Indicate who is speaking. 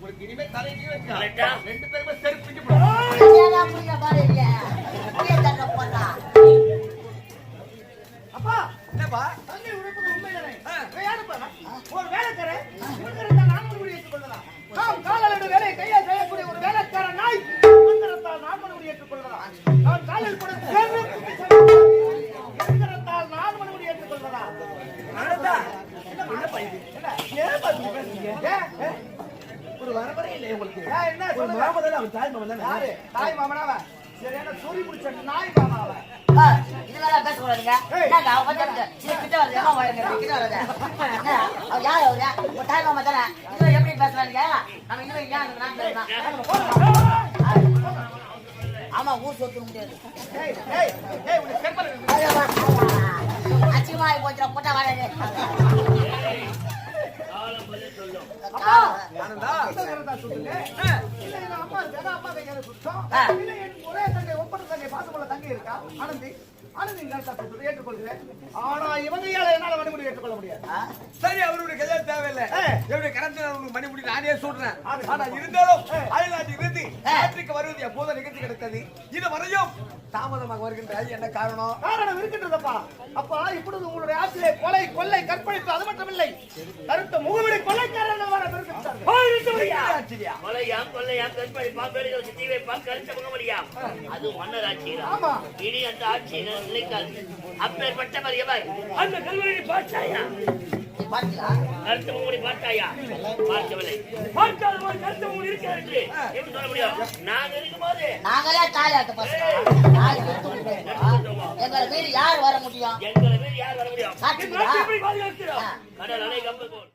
Speaker 1: உங்களுக்கு இனிமே தலையிட்டு வச்சா ரெண்டு பேருமே செருப்பிட்டு போடுவோம். அப்பா என்னப்பா தங்கை உழைப்பது உண்மைதானே? யாருப்பா ஒரு வேலைக்காரன் நான் முடிவு ஏற்றுக்கொள்ளலாம். நாம் காலாளோட வேலையை கையால் செய்யக்கூடிய ஒரு வேலைக்கார நாய் நான் முடிவு ஏற்றுக்கொள்ளலாம். நான் காலில் கூட நான் முடிவு ஏற்றுக்கொள்ளலாம். ஒரு வரவரே இல்லை உங்களுக்கு. என்ன சொல்லுங்க? தாய் மாமன் தானே? தாய் மாமனாவ சரியான சூரி பிடிச்ச நாய் மாமாவ.
Speaker 2: இதெல்லாம் பேசக்கூடாதுங்க. தாய் மாமா தானே இதுல எப்படி பேசுறாங்க? நம்ம இன்னும் ஆமா ஊர் சொத்து முடியாது. அச்சிமா போச்சு போட்டா வாடகை
Speaker 1: சரி அவருடைய கல்யாணம் தேவையில்லை. என்னுடைய கரத்தில் மணிமுடி நானே சொல்றேன். ஆனா இருந்தாலும் அயல்நாட்டு இறுதி நாட்டுக்கு வருவது எப்போதும் நிகழ்ச்சி கிடைத்தது. இது வரையும் தாமதமாக வருகின்றது. என்ன காரணம்? காரணம் இருக்கின்றதப்பா. அப்பா இப்பொழுது உங்களுடைய ஆட்சியிலே கொலை கொள்ளை கற்பழிப்பு அது மட்டுமில்லை கருத்த முகவிடை கொலைக்காரர்கள்
Speaker 3: அது மன்னர் ஆட்சியில் இனி அந்த ஆட்சியில் நிலைக்காது. அப்பேற்பட்ட மரியவர் அந்த கல்வெளி பார்த்தாயா? கருத்து முகமுடி பார்த்தாயா? பார்க்கவில்லை. பார்க்காத ஒரு கருத்து முகமுடி இருக்கிறது என்று எப்படி சொல்ல முடியும்? நாங்க இருக்கும்போது
Speaker 2: நாங்களே தாயாட்டு பசங்க எங்களை மீறி யார் வர முடியும்?
Speaker 3: எங்களை மீறி யார் வர முடியும்?
Speaker 2: சாட்சி
Speaker 3: கடல் அலை கம்பல் போல்